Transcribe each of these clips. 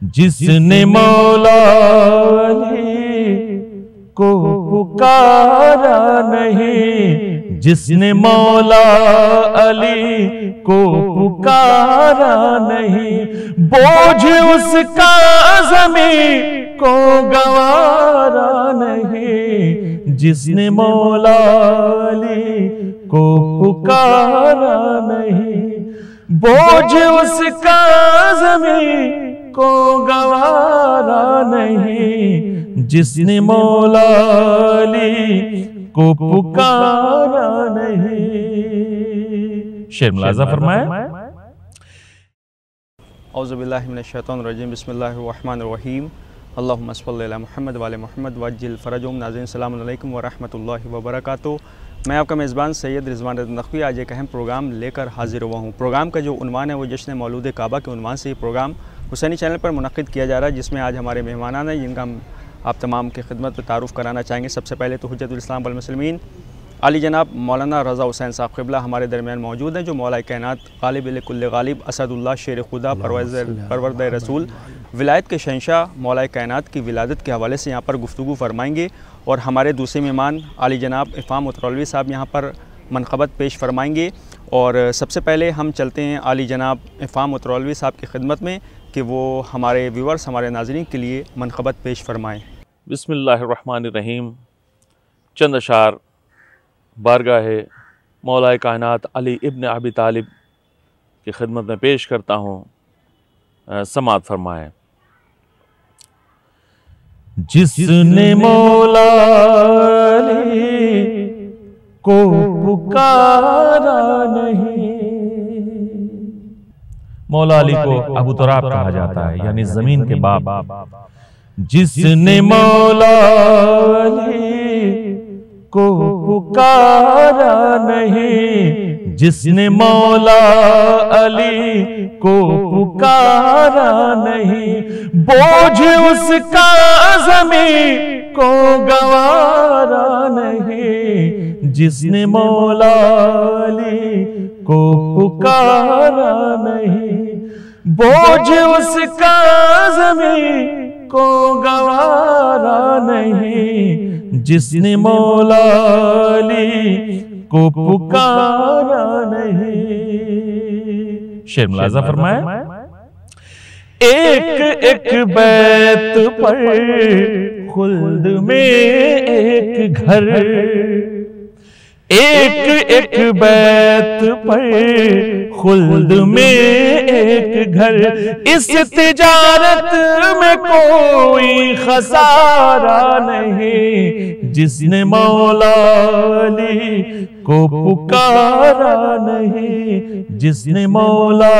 जिसने मौला अली को पुकारा नहीं, जिसने मौला अली को पुकारा नहीं, बोझ उसका ज़मीं को गवारा नहीं। जिसने मौला अली को पुकारा नहीं, बोझ उसका ज़मीं को गवारा नहीं। जिसने मौला अली को पुकारा नहीं। शेर मुलाज़ा फरमाए। औज़ु बिल्लाहि मिनश शैतानिर रजीम, बिस्मिल्लाहिर रहमानिर रहीम, अल्लाहुम्मा सल्लि अला मुहम्मद व आले मुहम्मद वअज्जिल फरजहुम। नाज़रीन अस्सलामु अलैकुम व रहमतुल्लाहि व बरकातुहू। मैं आपका मेज़बान सैयद रिज़वान नक़वी आज एक अहम प्रोग्राम लेकर हाज़िर हुआ हूँ। प्रोग्राम का जो उन्वान है वो जश्न मौलूद काबा के उन्वान से ये प्रोग्राम हुसैनी चैनल पर मुनक़्क़िद किया जा रहा है, जिसमें आज हमारे मेहमान हैं जिनका हम आप तमाम की खिदमत में तारुफ़ कराना चाहेंगे। सबसे पहले तो हुज्जतुल इस्लाम वल मुस्लिमीन आली जनाब मौलाना रज़ा हुसैन साहब क़िबला हमारे दरमियान मौजूद हैं, जो मौला कायनात ग़ालिब कुल्ल ग़ालिब असदुल्लाह शेर खुदा परवरद रसूल विलायत के शहंशाह मौला कायनात की विलादत के हवाले से यहाँ पर गुफ्तगू फरमाएंगे। और हमारे दूसरे मेहमान आली जनाब इफ़ाम मुतरौलवी साहब यहाँ पर मनक़बत पेश फरमाएंगे। और सबसे पहले हम चलते हैं आली जनाब इफ़ाम मुतरौलवी साहब की खिदमत में कि वो हमारे व्यूअर्स हमारे नाज़रीन के लिए मनक़बत पेश फरमाएँ। बिस्मिल्लाहिर्रहमानिर्रहीम। चंद अशार बारगाह मौला कायनात अली इब्न अबी तालिब की खिदमत में पेश करता हूँ, समाअत फरमाएँ। जिसने मौला अली को पुकारा नहीं। मौला अली को अबू तुराब कहा जाता है, यानी जमीन के बाप। जिसने मौला अली को पुकारा नहीं, जिसने मौला अली को पुकारा नहीं, बोझ उसका ज़मीं को गवारा नहीं। जिसने मौला अली को पुकारा नहीं, बोझ उसका ज़मीं को गवारा नहीं। जिसने मौला अली को पुकारा नहीं। शेर मुलाज़ा फरमाए। एक एक बैत पर खुल्द में एक घर, एक एक बैत पर खुल्द में एक घर, इस तिजारत में कोई खसारा नहीं। जिसने मौला अली को पुकारा नहीं, जिसने मौला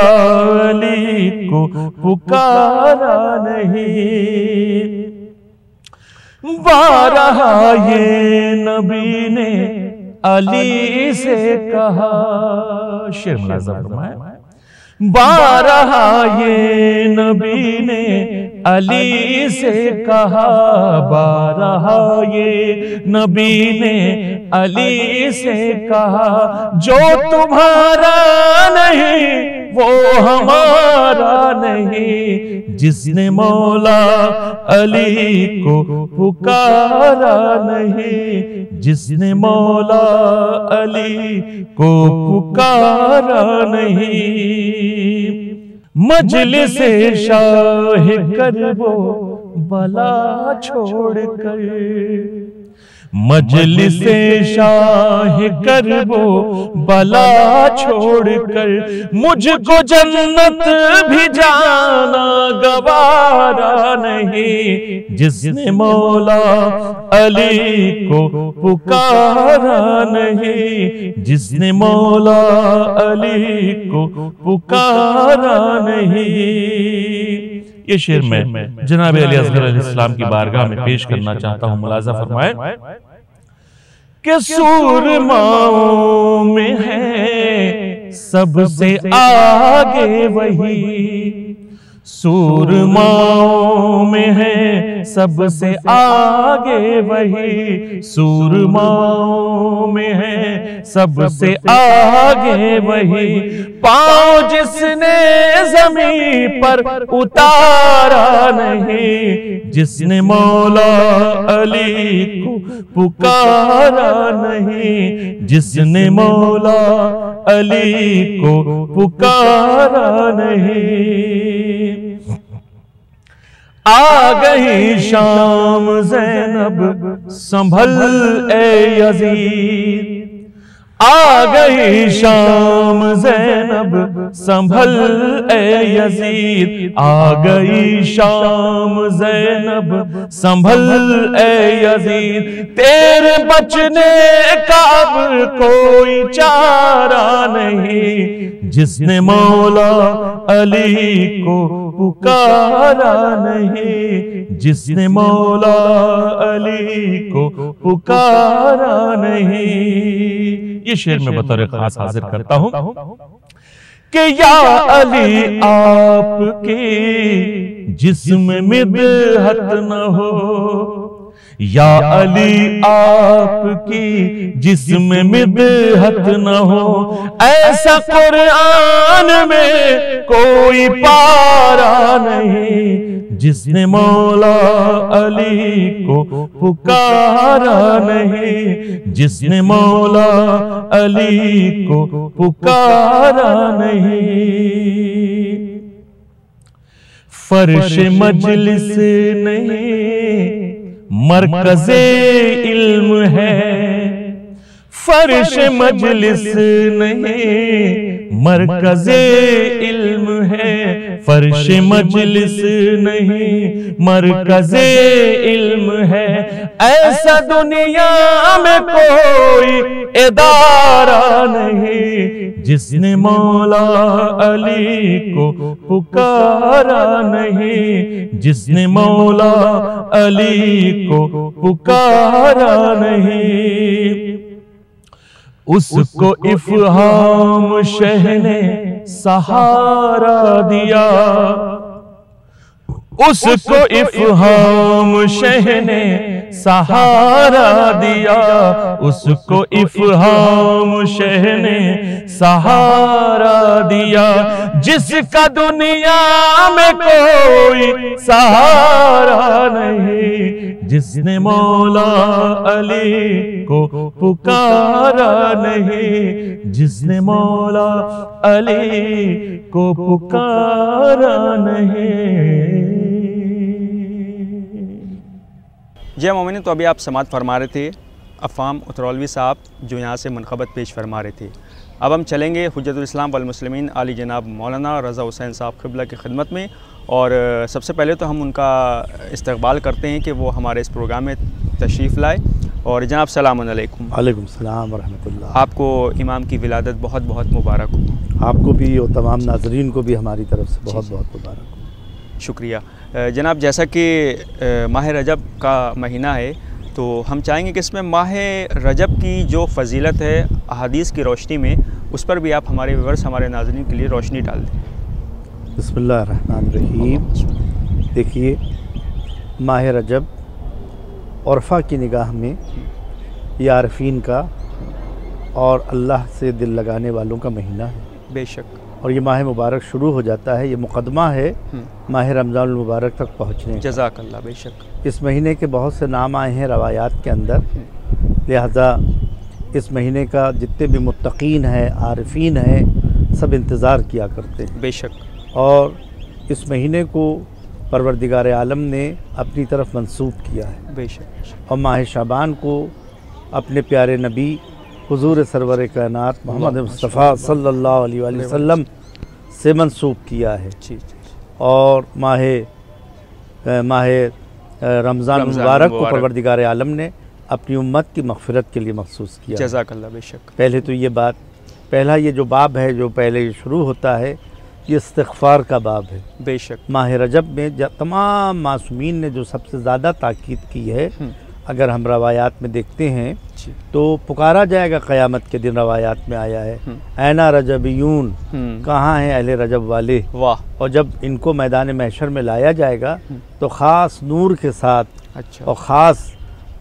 अली को पुकारा नहीं। बारहा ये नबी ने अली से कहा। शेर मुलाज़ा फरमाए। बारहा ये नबी ने अली से कहा, बारहा ये नबी ने अली से कहा, जो तुम्हारा नहीं वो हमारा नहीं। जिसने मौला अली को पुकारा नहीं, जिसने मौला अली को पुकारा नहीं। मजलिस शाह करबो बला छोड़कर, मजलिस शाह करबो बला छोड़कर, मुझको जन्नत भी जाना गवारा नहीं। जिसने मौला अली को पुकारा नहीं, जिसने मौला अली को पुकारा नहीं। ये शेर मैं जनाब अली असगर अलैहिस्सलाम की बारगाह में पेश करना चाहता हूँ। मुलाज़ा फरमाए कि सूरमाओं में है सबसे आगे वही, सूरमाओं में है सबसे आगे वही, सूरमाओं में है सबसे आगे वही, पाँव जिसने ज़मीन पर उतारा नहीं, जिसने मौला अली को पुकारा नहीं, जिसने मौला अली को पुकारा नहीं। आ गई शाम ज़ैनब संभल ए यज़ीद, आ गई शाम ज़ैनब संभल ए यज़ीद, आ गई शाम ज़ैनब संभल ए यज़ीद, तेरे बचने का अब कोई चारा नहीं, जिसने मौला अली को पुकारा नहीं, जिसने मौला अली को पुकारा नहीं। ये शेर में बतौर खास हाजिर करता हूं कि या अली आपकी जिस्म मिदहत न हो, या अली आपकी जिस्म मिदहत न हो, ऐसा कुरान में कोई पारा नहीं, जिसने मौला अली को पुकारा नहीं, जिसने मौला अली को पुकारा नहीं। फर्श मजलिस नहीं मरकज़े इल्म है, फर्श मजलिस नहीं मरकज़े इल्म है, फर्श मजलिस नहीं मरकज़े इल्म है, ऐसा दुनिया में कोई इदारा नहीं, जिसने मौला अली को पुकारा नहीं, जिसने मौला अली को पुकारा नहीं। उसको इफ़हाम शह ने सहारा दिया, उसको इफ़हाम शह ने सहारा दिया, उसको इफ़हाम शह ने सहारा दिया, जिसका दुनिया में कोई सहारा नहीं, जिसने मौला अली को पुकारा नहीं, जिसने मौला अली को पुकारा नहीं। जय मोमिन, तो अभी आप समात फरमा रहे थे अफ़ाम उतरौलवी साहब जो यहाँ से मनक़बत पेश फरमा रहे थे। अब हम चलेंगे हुज्जतुल इस्लाम वल मुस्लिमीन आली जनाब मौलाना रज़ा हुसैन साहब क़िबला की खिदमत में, और सबसे पहले तो हम उनका इस्तक़बाल करते हैं कि वो हमारे इस प्रोग्राम में तशरीफ़ लाए। और जनाब सलाम अलैकुम। वालेकुम सलाम व रहमतुल्लाह। आपको इमाम की विलादत बहुत बहुत मुबारक हो। आपको भी और तमाम नाज़रीन को भी हमारी तरफ से बहुत बहुत मुबारक हो। शुक्रिया जनाब। जैसा कि माह रजब का महीना है, तो हम चाहेंगे कि इसमें माह रजब की जो फ़जीलत है अहादीस की रोशनी में, उस पर भी आप हमारे व्यूअर्स, हमारे नाज़रीन के लिए रोशनी डाल दें। बिस्मिल्लाह रहमान रहीम। देखिए, माह रजब औरफा की निगाह में ये आरफीन का और अल्लाह से दिल लगाने वालों का महीना है। बेशक। और ये माह मुबारक शुरू हो जाता है, ये मुक़दमा है माह रमज़ान मुबारक तक पहुँचने। जज़ाकल्लाह। बेशक। इस महीने के बहुत से नाम आए हैं रवायात के अंदर, लिहाजा इस महीने का जितने भी मुत्तकीन हैं, आरिफीन हैं, सब इंतज़ार किया करते हैं। बेशक। और इस महीने को परवरदिगार आलम ने अपनी तरफ मंसूब किया है। बेशक। और माह शाबान को अपने प्यारे नबी हुज़ूर सरवर कायनात मोहम्मद मुस्तफ़ा सल्लल्लाहु अलैहि वसल्लम से मंसूब किया है। और माह रमज़ान मुबारक को परवरदिगार आलम ने अपनी उम्मत की मग़फ़िरत के लिए मखसूस किया। जज़ाकल्लाह। बेशक। पहले तो ये बात, पहला ये जो बाब है जो पहले शुरू होता है, ये इस्तिग़फ़ार का बाब है। बेशक। माह रजब में तमाम मासूमीन ने जो सबसे ज़्यादा ताकीद की है, अगर हम रवायात में देखते हैं जी। तो पुकारा जाएगा क़यामत के दिन, रवायात में आया है, ऐना रजबियून, कहाँ हैं अहले रजब वाले। वाह। और जब इनको मैदान महशर में लाया जाएगा तो ख़ास नूर के साथ, अच्छा, और ख़ास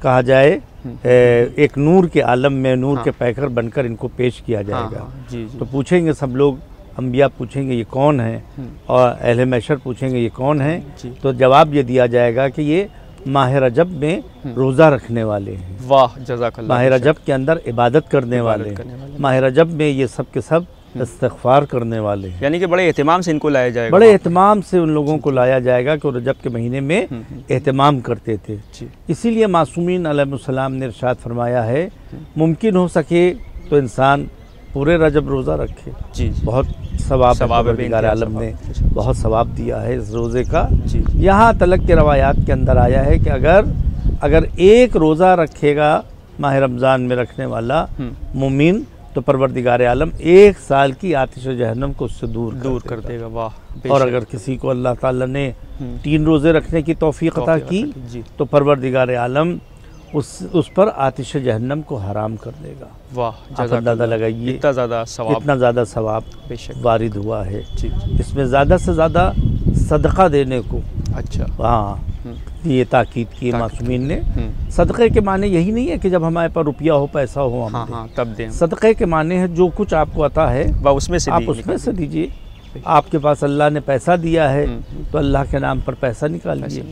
कहा जाए एक नूर के आलम में, नूर के पैकर बनकर इनको पेश किया जाएगा। जी जी। तो पूछेंगे सब लोग, अंबिया पूछेंगे ये कौन है, और अहले महशर पूछेंगे ये कौन है। तो जवाब ये दिया जाएगा कि ये माह रजब में रोज़ा रखने वाले हैं। वाह, जज़ाकल्लाह। माह रजब के अंदर इबादत करने वाले हैं। माह रजब में ये सब के सब इस्तिग़फ़ार करने वाले हैं। यानी कि बड़े एहतिमाम से इनको लाया जाएगा। बड़े एहतिमाम से उन लोगों को लाया जाएगा कि रजब के महीने में एहतिमाम करते थे। इसीलिए मासूमीन अलैहिस्सलाम ने इरशाद फरमाया है, मुमकिन हो सके तो इंसान पूरे रजब रोज़ा रखे। जी। बहुत सवाब परवरदिगार आलम ने बहुत सवाब दिया है इस रोज़े का। यहाँ तलक के रवायात के अंदर आया है कि अगर एक रोज़ा रखेगा माह रमज़ान में रखने वाला मुमिन, तो परवरदिगार आलम 1 साल की आतिश जहन्नम को उससे दूर कर देगा। वाह। और अगर किसी को अल्लाह ताला ने 3 रोज़े रखने की तौफीक अता की तो परवरदिगार आलम उस पर आतिश जहन्नम को हराम कर देगा। वाह, आप अंदाज़ा लगाइए इतना ज़्यादा सवाब वारिद हुआ है। इसमें ज़्यादा से ज़्यादा सदका देने को, अच्छा, हाँ, ये ताकीद की मासूमीन ने। सदक़े के माने यही नहीं है कि जब हमारे पास रुपया हो, पैसा हो, हम तब दें। सदक़े के माने है जो कुछ आपको आता है उसमें से आप उसमें से दीजिए। आपके पास अल्लाह ने पैसा दिया है तो अल्लाह के नाम पर पैसा निकालिए,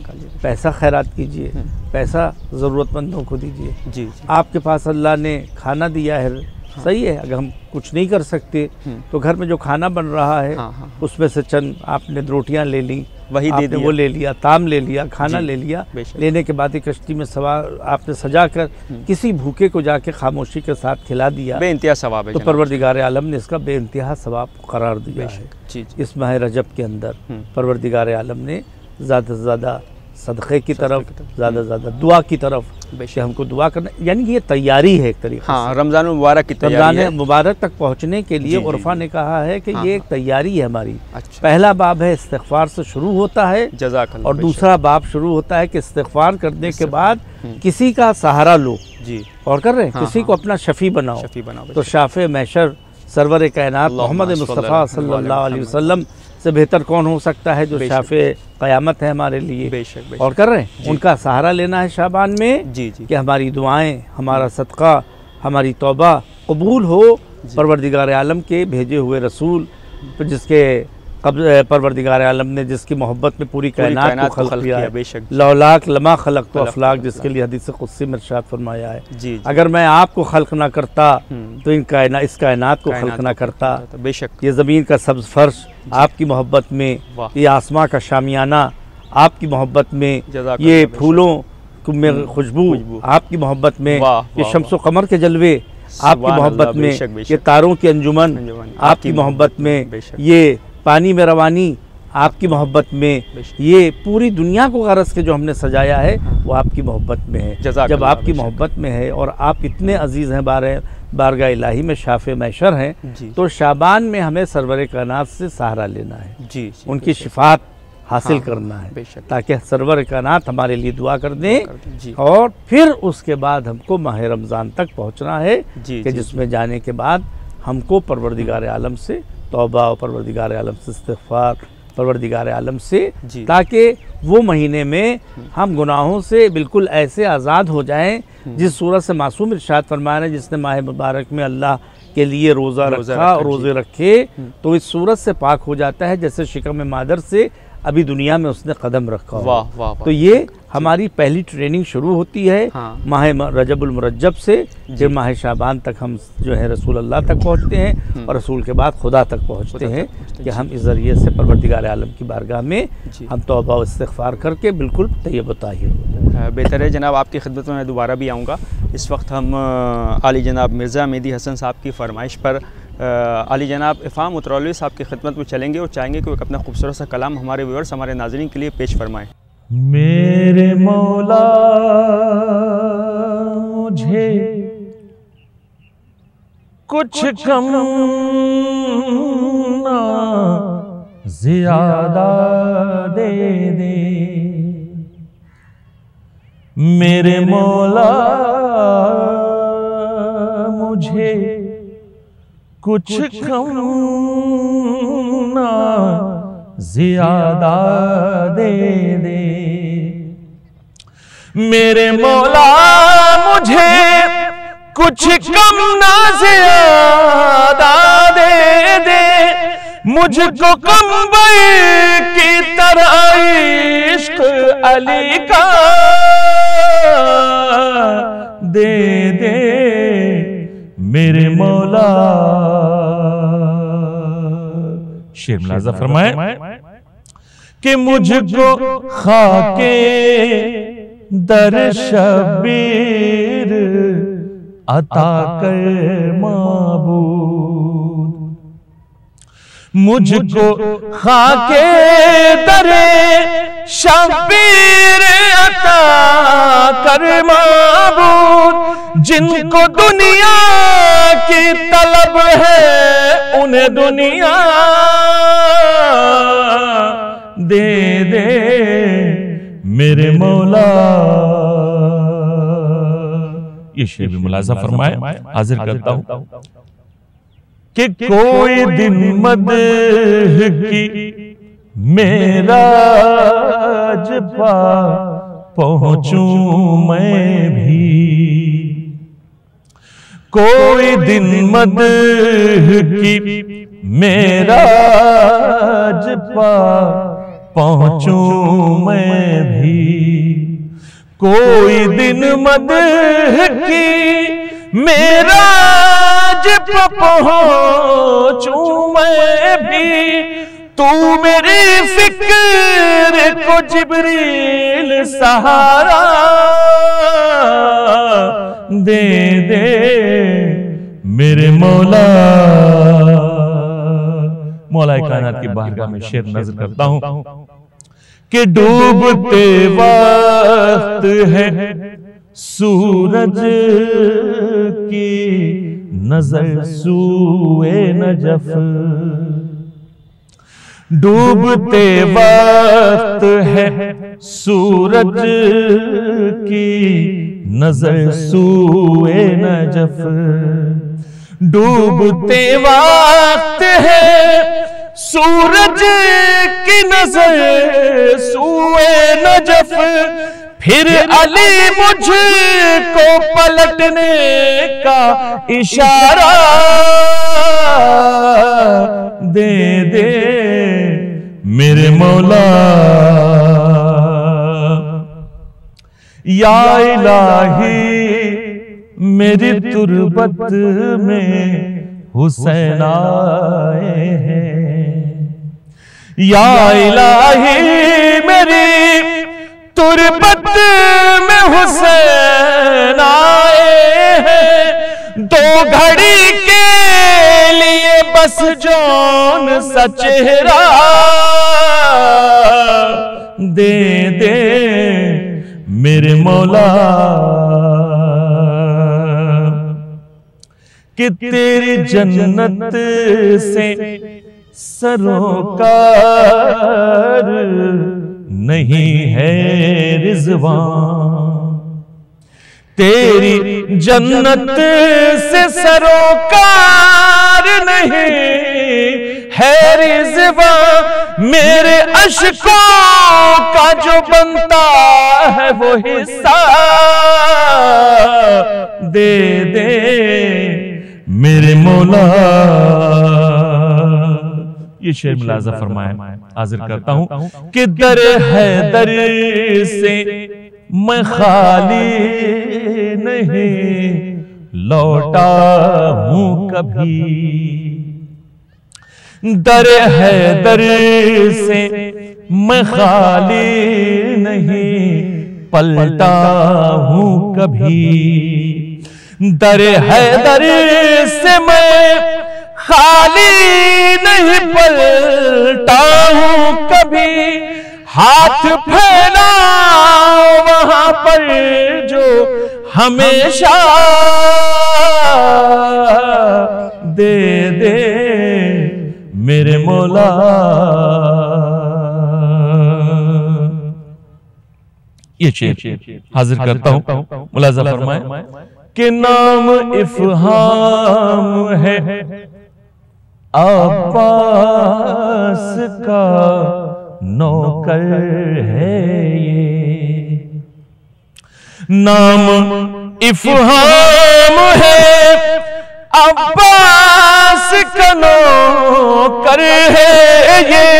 पैसा खैरात कीजिए, पैसा ज़रूरतमंदों को दीजिए। जी। आपके पास अल्लाह ने खाना दिया है, सही है, अगर हम कुछ नहीं कर सकते तो घर में जो खाना बन रहा है उसमें से चंद आपने रोटियां ले ली, वही आपने वो ले लिया, ताम ले लिया, खाना ले लिया, लेने के बाद एक कश्ती में सवार आपने सजा कर किसी भूखे को जाके खामोशी के साथ खिला दिया, बेइंतहा सवाब है। तो परवरदिगार आलम ने इसका बेइंतहा सवाब करार दिया है। इस माह रजब के अंदर परवरदिगार आलम ने ज़्यादा से ज़्यादा सदक़े की तरफ, ज़्यादा से ज़्यादा दुआ की तरफ, कि हमको दुआ करना, यानी कि ये तैयारी है एक तरीके से। रमज़ान मुबारक की तैयारी है। रमज़ान मुबारक तक पहुँचने के लिए उर्फ़ा ने कहा है कि ये एक तैयारी है हमारी। पहला बाब है इस्तिग़फ़ार से शुरू होता है, और दूसरा बाब शुरू होता है कि इस्तिग़फ़ार करने के बाद किसी का सहारा लो। जी। और कर रहे हैं, किसी को अपना शफ़ी बनाओ। तो शाफ़े महशर सरवर कायनात मोहम्मद मुस्तफ़ा सल्लल्लाहु अलैहि वसल्लम से बेहतर कौन हो सकता है, जो शाफ़े क़यामत है हमारे लिए। बेशक। और कर रहे हैं, उनका सहारा लेना है शाबान में। जी। कि हमारी दुआएं, हमारा सदका, हमारी तौबा कबूल हो परवरदिगार आलम के भेजे हुए रसूल, जिसके परवरदिगार आलम ने जिसकी मोहब्बत में पूरी कायनात को खल्क़ किया है। लौलाक लमा खलक तो अफलाक, जिसके लिए हदीस क़ुद्सी में इरशाद फरमाया है, अगर मैं आपको खल्क़ ना करता तो इस कायनात को खल्क़ ना करता। बेशक। ये ज़मीन का सब्ज़ फर्श आपकी मोहब्बत में, ये आसमां का शामियाना आपकी मोहब्बत में, ये फूलों में खुशबू आपकी मोहब्बत में, ये शम्सो कमर के जलवे आपकी मोहब्बत में, ये तारों की अंजुमन आपकी मोहब्बत में, ये पानी में रवानी आपकी मोहब्बत में, ये पूरी दुनिया को गरज के जो हमने सजाया है वो आपकी मोहब्बत में है। जब आपकी मोहब्बत में है और आप इतने अजीज़ हैं, बारगाह इलाही में शाफ़े महशर हैं, तो शाबान में हमें सरवर कायनात से सहारा लेना है, उनकी शिफात हासिल करना है, ताकि सरवर कायनात हमारे लिए दुआ कर दें। और फिर उसके बाद हमको माह रमज़ान तक पहुँचना है, कि जिसमें जाने के बाद हमको परवरदिगार आलम से तौबा और परवरदिगार आलम से इस्तिग़फ़ार, परवरदिगार आलम से, ताकि वो महीने में हम गुनाहों से बिल्कुल ऐसे आज़ाद हो जाएं जिस सूरत से मासूम इरशाद फरमाया है, जिसने माह मुबारक में अल्लाह के लिए रोज़ा रखा और रोज़े रखे तो इस सूरत से पाक हो जाता है जैसे शिकम मादर से अभी दुनिया में उसने कदम रखा। वाह। तो ये हमारी पहली ट्रेनिंग शुरू होती है माह रजबुल मुरज्जब से, फिर माह शाबान तक हम जो है रसूल अल्लाह तक पहुँचते हैं, और रसूल के बाद खुदा तक पहुँचते हैं, कि हम इस ज़रिए से परवरदिगार आलम की बारगाह में हम तौबा व इस्तिग़फ़ार करके बिल्कुल तैयब ताहिर। बेहतर है जनाब, आपकी खिदमत में मैं दोबारा भी आऊँगा। इस वक्त हम आली जनाब मिर्ज़ा मेहदी हसन साहब की फरमाइश पर आली जनाब इफ़ाम उतरौली साहब की खिदमत में चलेंगे और चाहेंगे कि अपना खूबसूरत सा कलाम हमारे व्यूअर्स, हमारे नाज़रीन के लिए पेश फरमाएँ। मेरे मौला मुझे कुछ कम ना ज़्यादा दे दे, मेरे मौला मुझे कुछ कम ना ज्यादा दे दे। मेरे मौला मुझे कुछ कम ना ज्यादा दे दे, मुझको कंबल की तरह इश्क अली का दे दे। मेरे मौला शेर मुलाजा फरमाए कि मुझको खाके दर शबीर अता कर माबूद, मुझको खाके दरे शबीर अता कर माबूद। जिनको दुनिया की तलब है उन्हें दुनिया दे दे। मेरे मौला ये शेर भी मुलाजा फरमाए, हाजिर करता हूं कि कोई दिन मदह की मेरा जपा पहुंचूं मैं भी, कोई दिन मदह की मेरा जपा पहुंचूं मैं भी, कोई दिन मदह की मेरा जब पहुंचूं मैं भी। तू मेरी फिक्र को जिब्रील सहारा दे दे। मेरे मौला मौला कायनात की बारगाह में शेर नज़र करता हूं कि डूबते वक्त है सूरज की नजर सूए नजफ, डूबते वक्त है सूरज की नजर सूए नजफ, डूबते वक्त है सूरज की नजर सूए नजफ। फिर अली मुझको पलटने का इशारा दे दे। मेरे मौला या इलाही मेरी तुरबत में हुसैन आए हैं, या इलाही मेरी तुरबत में हुसैन आए हैं। दो घड़ी के लिए बस जौन सा चेहरा दे दे। मेरे मौला कि तेरी जन्नत से सरोकार नहीं है रिज़वान, तेरी जन्नत से सरोकार नहीं है रिज़वान। मेरे अश्कों का जो बनता है वो हिस्सा दे दे। मेरे मौला ये शेर मुलाजा फरमाए, हाजिर करता हूं कि दर है दर से मैं खाली नहीं लौटा हूं कभी, दर है दर से मैं खाली नहीं पलटा हूं कभी, दर है दर से मैं खाली नहीं पलटा हूं कभी। हाथ फैला वहां पर जो हमेशा दे दे। मेरे मौला ये शेर हाजिर करता हूं, मुलाजा फरमाए कि नाम इफ़हाम है अब्बास का नौकर है ये। नाम इफ़हाम है अब्बास का नौकर है ये।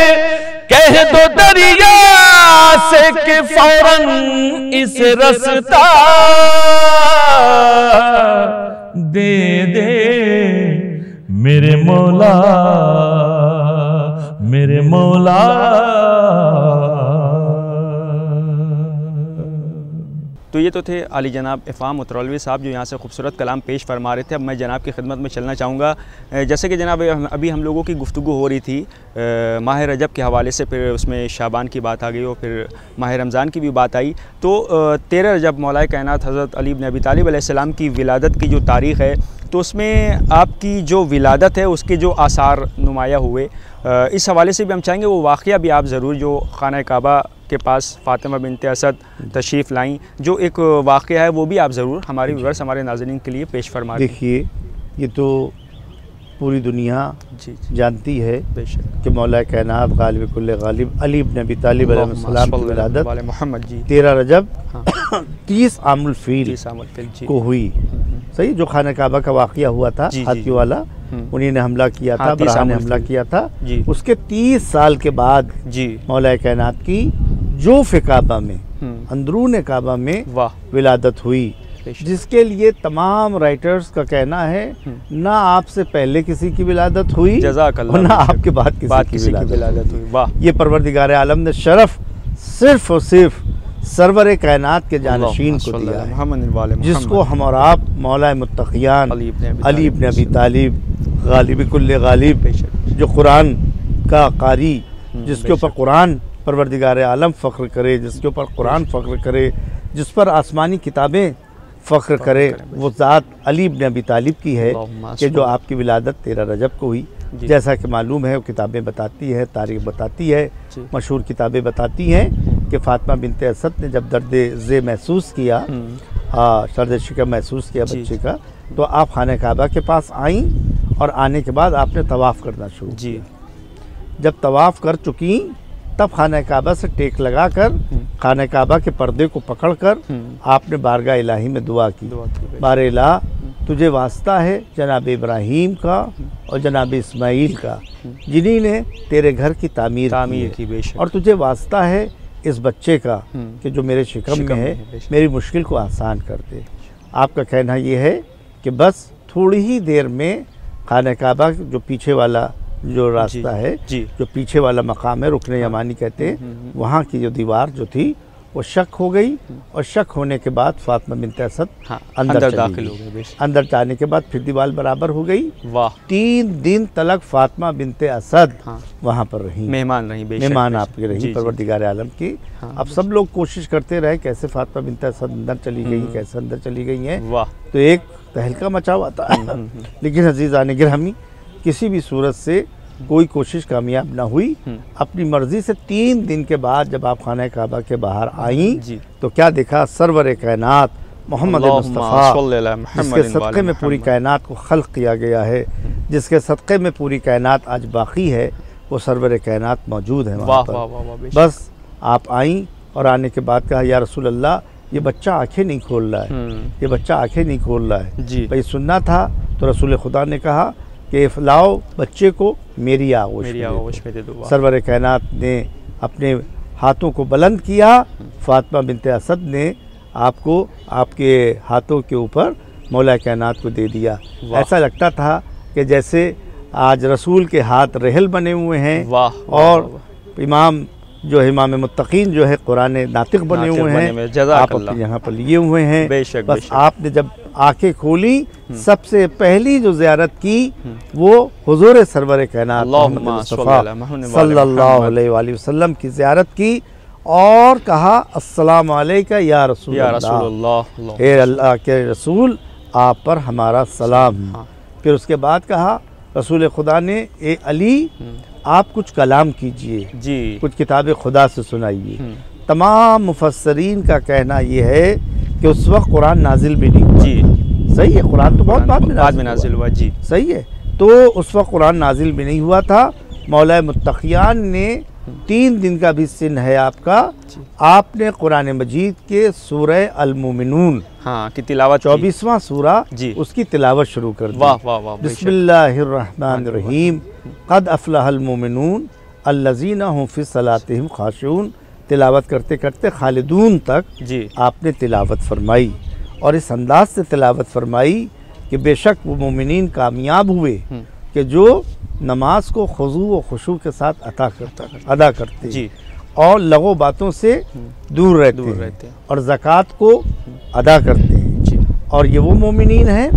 कह दो दरिया से कि फौरन इस रास्ता दे दे मेरे मौला, मेरे मौला। तो ये तो थे आली जनाब इफ़हाम मुतरलवी साहब जो यहाँ से खूबसूरत कलाम पेश फरमा रहे थे। अब मैं जनाब की खिदमत में चलना चाहूँगा। जैसे कि जनाब अभी हम लोगों की गुफ्तगू हो रही थी माह रजब के हवाले से, फिर उसमें शाबान की बात आ गई और फिर माह रमज़ान की भी बात आई। तो 13 रजब मौलाए कायनात हज़रत अली इब्न अबी तालिब अलैहिस्सलाम की विलादत की जो तारीख़ है, तो उसमें आपकी जो विलादत है उसके जो आसार नुमाया हुए, इस हवाले से भी हम चाहेंगे वो वाक़या भी आप ज़रूर जो खाना काबा के पास फ़ातिमा बिनते असद तशरीफ़ लाईं, जो एक वाक़या है वो भी आप ज़रूर हमारे व्यूअर्स हमारे नाज़रीन के लिए पेश फरमा दें। देखिए, ये तो पूरी दुनिया जी जानती है बेशक कि मौला कायनात गालिब कुल्ले गालिब अली इब्न अबी तालिब अलैहिस्सलाम की विलादत मोहम्मद जी 13 रजब हाँ। 30 आमुल फील को हुई। सही, जो खाना काबा का वाक़या हुआ था, हाथी वाला उन्हीं ने हमला किया था, बरहा ने हमला किया था। उसके 30 साल के बाद मौला कायनात की जोफ़ काबा में, अंदरून काबा में विलादत हुई, जिसके लिए तमाम राइटर्स का कहना है ना आपसे पहले किसी की विलादत हुई और ना आपके बाद किसी की विलादत हुई। वाह, ये परवरदिगार आलम ने शरफ सिर्फ और सिर्फ सरवर कायनात के जानशीन को दिया है, जिसको हम और आप मौला मुत्तक़ियान अली इब्न अबी तालिब गालिब कुल्ले गालिब, जो कुरान का कारी, जिसके ऊपर कुरान परवरदिगार आलम फ़ख्र करे, जिसके ऊपर कुरान फ़ख्र करे, जिस पर आसमानी किताबें फ़ख्र करे, वो ज़ात अली इब्न अबी तालिब की है कि जो आपकी विलादत 13 रजब को हुई। जैसा कि मालूम है, वो किताबें बताती है, तारीख़ बताती है, मशहूर किताबें बताती हैं कि फ़ातिमा बिनते असद ने जब दर्द ज़े महसूस किया, सर्द शिकम महसूस किया बच्चे का, तो आप खाने काबा के पास आईं और आने के बाद आपने तवाफ़ करना शुरू किया। जब तवाफ़ कर चुकी तब खाना काबा से टेक लगाकर खाना काबा के पर्दे को पकड़कर आपने बारगाह इलाही में दुआ की, बारे इलाह तुझे वास्ता है जनाब इब्राहीम का और जनाब इस्माइल का, जिन्हीं ने तेरे घर की तामीर की, और तुझे वास्ता है इस बच्चे का कि जो मेरे शिकम में है, मेरी मुश्किल को आसान कर दे। आपका कहना ये है कि बस थोड़ी ही देर में खाना काबा जो पीछे वाला जो रास्ता है, जो पीछे वाला मकाम है, रुकने यमानी कहते हैं, वहाँ की जो दीवार जो थी वो शक हो गई, और शक होने के बाद फ़ातिमा बिनते असद अंदर दाखिल हो गई। अंदर जाने के बाद फिर दीवार बराबर हो गई। 3 दिन तक फ़ातिमा बिनते असद वहाँ पर रही, मेहमान आपकी रही परवरदिगार आलम की। अब सब लोग कोशिश करते रहे कैसे फ़ातिमा बिनते असद अंदर चली गई, कैसे अंदर चली गई हैं, तो एक तहलका मचा हुआ था। लेकिन अज़ीज़ान गिरामी, किसी भी सूरत से कोई कोशिश कामयाब ना हुई। अपनी मर्जी से 3 दिन के बाद जब आप खाना काबा के बाहर आईं तो क्या देखा, सरवर कायनात मोहम्मद मुस्तफ़ा, जिसके सदक़े में पूरी कायनात को खल्क़ किया गया है, जिसके सदक़े में पूरी कायनात आज बाकी है, वो सरवर कायनात मौजूद है वहाँ पर। बस आप आईं और आने के बाद कहा, या रसूल अल्लाह, ये बच्चा आंखें नहीं खोल रहा है, ये बच्चा आंखें नहीं खोल रहा है। भाई सुनना था तो रसूल खुदा ने कहा कि लाओ बच्चे को मेरी आगोश में दे दो। सरवर कायनात ने अपने हाथों को बुलंद किया, फ़ातिमा बिनते असद ने आपको आपके हाथों के ऊपर मौला कायनात को दे दिया। ऐसा लगता था कि जैसे आज रसूल के हाथ रहल बने हुए हैं, और इमाम जो इमाम मुत्तकीन जो है कुरान नातिक बने हुए हैं, आप अपने यहाँ पर लिए हुए हैं। बस आपने जब आंखें खोली, सबसे पहली जो ज़ियारत की वो हुजूर सरवर कायनात सल्लल्लाहु अलैहि वसल्लम की ज़ियारत की, और कहा अस्सलाम अलैका या रसूल अल्लाह, हे अल्लाह के रसूल आप पर हमारा सलाम। फिर उसके बाद कहा रसूल खुदा ने, ए अली आप कुछ कलाम कीजिए, कुछ किताब खुदा से सुनाइए। तमाम मुफस्सरीन का कहना ये है कि उस वक्त कुरान नाजिल भी नहीं हुआ, सही है, कुरान तो बहुत बाद में नाजिल हुआ जी। सही है, तो उस वक्त कुरान नाजिल भी नहीं हुआ था। मौला मुत्तकियान ने 3 दिन का भी सिन है आपका, आपने कुरान मजीद के सूरह अल-मोमिनून की तिलावत 24वां सूरा उसकी तिलावत शुरू कर दी। वाह वाह वाह। बिस्मिल्लाहिर्रहमानिर्रहीम क़द अफ़लहल मोमिनून अल्लज़ीना हुम फ़ी सलातिहिम ख़ाशिऊन, तिलावत करते करते खालिदून तक आपने तिलावत फरमाई और इस अंदाज से तिलावत फरमाई कि बेशक वो मोमिनीन कामयाब हुए कि जो नमाज को खुशू व खुशू के साथ अदा करते और लगो बातों से दूर रहते हैं और ज़कात को अदा करते हैं। और ये वो मोमिनीन हैं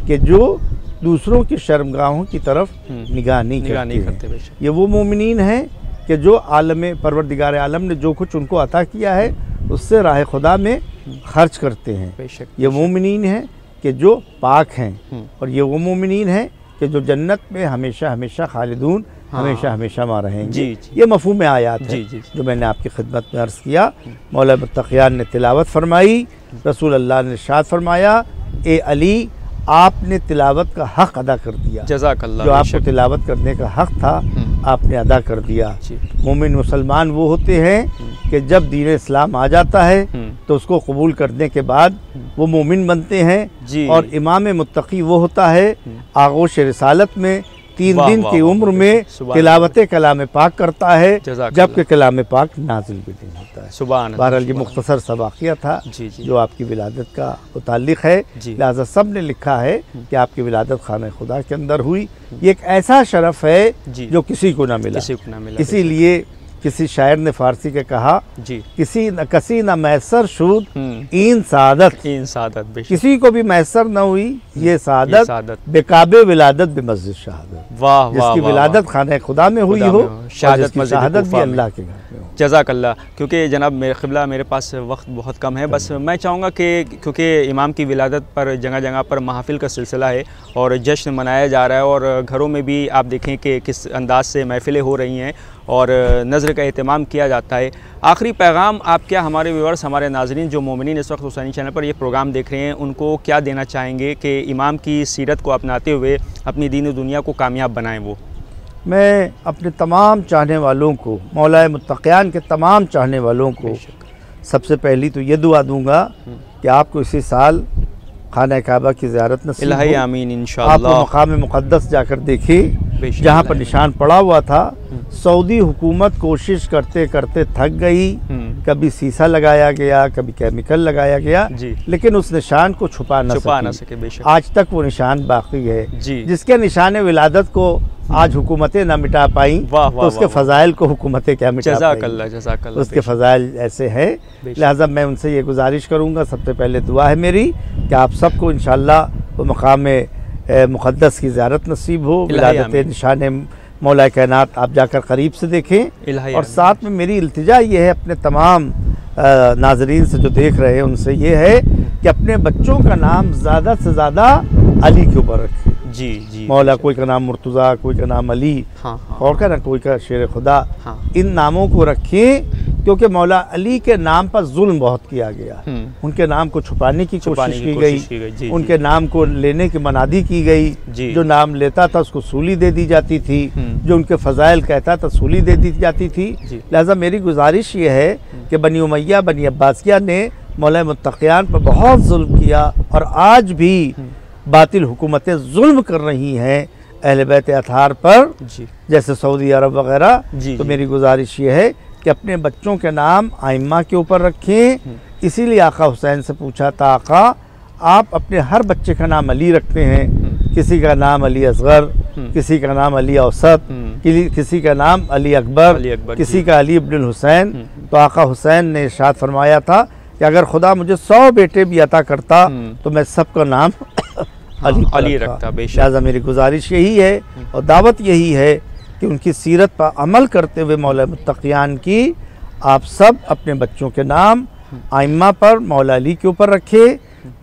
कि जो दूसरों की शर्मगाहों की तरफ निगाह नहीं करते। ये वो मोमिनीन हैं कि जो आलम परवरदिगार आलम ने जो कुछ उनको अता किया है उससे राह खुदा में खर्च करते हैं। ये मोमिनीन हैं कि जो पाक हैं और ये वो मोमिनीन हैं कि जो जन्नत में हमेशा हमेशा खालिदून हमेशा हमेशा वहाँ रहेंगे। ये मफ़हूम आयात है जो मैंने आपकी खिदमत में अर्ज़ किया। मौला मुत्तकियान ने तिलावत फरमाई, रसूल अल्लाह ने इरशाद फरमाया, ए अली आपने तिलावत का हक़ अदा कर दिया, जज़ाकल्लाह, जो आपको तिलावत करने का हक़ था आपने अदा कर दिया। मोमिन मुसलमान वो होते हैं कि जब दीन इस्लाम आ जाता है तो उसको कबूल करने के बाद वो मोमिन बनते हैं। और इमाम मुत्तकी वो होता है आगोश रिसालत में 3 दिन की उम्र में तिलावत कलाम पाक करता है, जबकि कलाम पाक नाजिल भी नहीं होता है। बहरहाल ये मुख्तसर सा वाक़या था जो आपकी विलादत का मुताल्लिक़ है। लिहाजा सब ने लिखा है कि आपकी विलादत खाने खुदा के अंदर हुई। ये एक ऐसा शरफ़ है जो किसी को ना मिला। इसीलिए किसी शायर ने फारसी के कहा, किसी न मैसर शुद इन सादत, किसी को भी मैसर न हुई ये सादत, बेकाबे विलादत बेमस्जिद शहादत। वाह, जिसकी विलादत खाने खुदा में हुई हो, शहादत भी अल्लाह के घर में हो। जज़ाकल्लाह। क्योंकि जनाब मेरे क़िबला मेरे पास वक्त बहुत कम है, बस मैं चाहूँगा कि क्योंकि इमाम की विलादत पर जगह जगह पर महफ़िल का सिलसिला है और जश्न मनाया जा रहा है और घरों में भी आप देखें कि किस अंदाज से महफ़िलें हो रही हैं और नज़र का एहतमाम किया जाता है। आखिरी पैगाम आप क्या हमारे व्यूअर्स, हमारे नाज़रीन जो मोमिनीन इस वक्त हुसैनी चैनल पर ये प्रोग्राम देख रहे हैं, उनको क्या देना चाहेंगे कि इमाम की सीरत को अपनाते हुए अपनी दीन दुनिया को कामयाब बनाएं? वो मैं अपने तमाम चाहने वालों को, मौला मुत्तकियान के तमाम चाहने वालों को सबसे पहली तो ये दुआ दूँगा कि आपको इसी साल खाना काबा की ज़ियारत नसीब हो। आमीन इंशाअल्लाह। आप मकाम मुक़द्दस जाकर देखिए जहाँ पर निशान पड़ा हुआ था। सऊदी हुकूमत कोशिश करते करते थक गई, कभी शीशा लगाया गया, कभी केमिकल लगाया गया, लेकिन उस निशान को छुपा न सके। आज तक वो निशान बाकी है। जिसके निशान विलादत को आज हुकूमतें ना मिटा पाई तो उसके फ़ज़ाइल को हुकूमतें क्या मिटा पाई। उसके फ़ज़ाइल ऐसे हैं। लिहाजा मैं उनसे ये गुजारिश करूँगा, सबसे पहले दुआ है मेरी कि आप सबको इंशाअल्लाह वो मकाम मुक़द्दस की ज़ियारत नसीब हो, विलादत निशान मौला कायनात आप जाकर करीब से देखें। और साथ में मेरी इल्तिजा ये है अपने तमाम नाज़रीन से जो देख रहे हैं उनसे ये है कि अपने बच्चों का नाम ज़्यादा से ज़्यादा अली के ऊपर रखें। मौला कोई का नाम मुर्तज़ा, कोई का नाम अली, और का ना कोई का शेर खुदा। इन नामों को रखें क्योंकि मौला अली के नाम पर जुल्म बहुत किया गया। उनके नाम को छुपाने की कोशिश की गई, उनके नाम को लेने की मनादी की गई। जो नाम लेता था उसको सूली दे दी जाती थी, जो उनके फ़ज़ाइल कहता था सूली दे दी जाती थी। लिहाजा मेरी गुजारिश ये है कि बनी उमैया बनी अब्बासिया ने मौला मुत्तकियान पर बहुत जुल्म किया और आज भी बातिल हुकूमतें जुल्म कर रही हैं अहले बैत अतहार पर, जैसे सऊदी अरब वगैरह। तो मेरी गुजारिश ये है कि अपने बच्चों के नाम आइम्मा के ऊपर रखें। इसीलिए आका हुसैन से पूछा था, आका आप अपने हर बच्चे का नाम अली रखते हैं, किसी का नाम अली असगर, किसी का नाम अली औसत, किसी का नाम अली अकबर, किसी का अली इब्नुल हुसैन। तो आका हुसैन ने इरशाद फरमाया था कि अगर खुदा मुझे 100 बेटे भी अता करता तो मैं सबका नाम अली रखता। लिहाजा मेरी गुजारिश यही है और दावत यही है कि उनकी सीरत पर अमल करते हुए मौला मुत्तकियान की आप सब अपने बच्चों के नाम आइम्मा पर मौला अली के ऊपर रखें।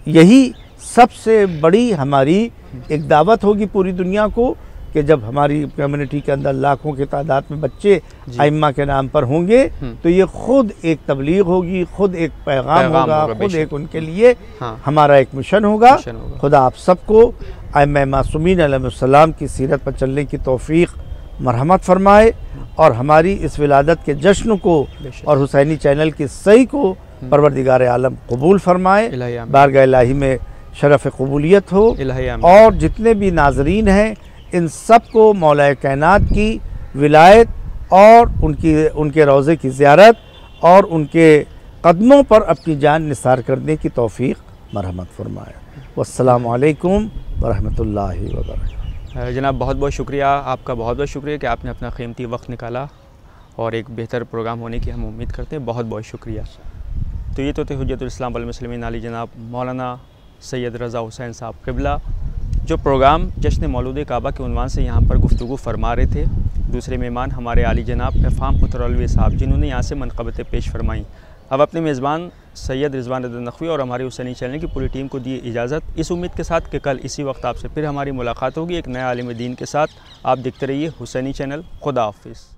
यही सबसे बड़ी हमारी एक दावत होगी पूरी दुनिया को कि जब हमारी कम्युनिटी के अंदर लाखों की तादाद में बच्चे आइम्मा के नाम पर होंगे तो ये खुद एक तबलीग होगी, खुद एक पैगाम होगा, खुद एक उनके लिए हमारा एक मिशन होगा। खुदा आप सबको आइम्मा मासूमीन अलैहिस्सलाम की सीरत पर चलने की तौफीक मरहमत फरमाए और हमारी इस विलादत के जश्न को और हुसैनी चैनल की सही को परवरदिगार आलम कबूल फरमाए, बारगाह इलाही में शरफ़ कबूलियत हो और जितने भी नाजरीन हैं इन सब को मौला कायनात की विलायत और उनके रोज़े की ज़ियारत और उनके कदमों पर अपनी जान निसार करने की तौफीक मरहमत फरमाए। वस्सलामु अलैकुम वरहमतुल्लाहि वबरकातुहू। जनाब बहुत बहुत शुक्रिया, आपका बहुत बहुत शुक्रिया कि आपने अपना कीमती वक्त निकाला और एक बेहतर प्रोग्राम होने की हम उम्मीद करते हैं। बहुत बहुत शुक्रिया। तो ये तो थे हुज्जतुल इस्लाम वल मुस्लिमीन अली जनाब मौलाना सैयद रज़ा हुसैन साहब क़िबला, जो प्रोग्राम जश्न मौलूद काबा के उन्वान से यहाँ पर गुफ्तगू फरमा रहे थे। दूसरे मेहमान हमारे आली जनाब इफ़ाम पुत्रौलवी साहब, जिन्होंने यहाँ से मनक़बतें पेश फरमाई। अब अपने मेज़बान सैयद रिज़वान रज़ा नक़वी और हमारी हुसैनी चैनल की पूरी टीम को दी इजाज़त, इस उम्मीद के साथ कि कल इसी वक्त आपसे फिर हमारी मुलाकात होगी एक नया आलिम दीन के साथ। आप देखते रहिए हुसैनी चैनल। खुदा हाफ़िज़।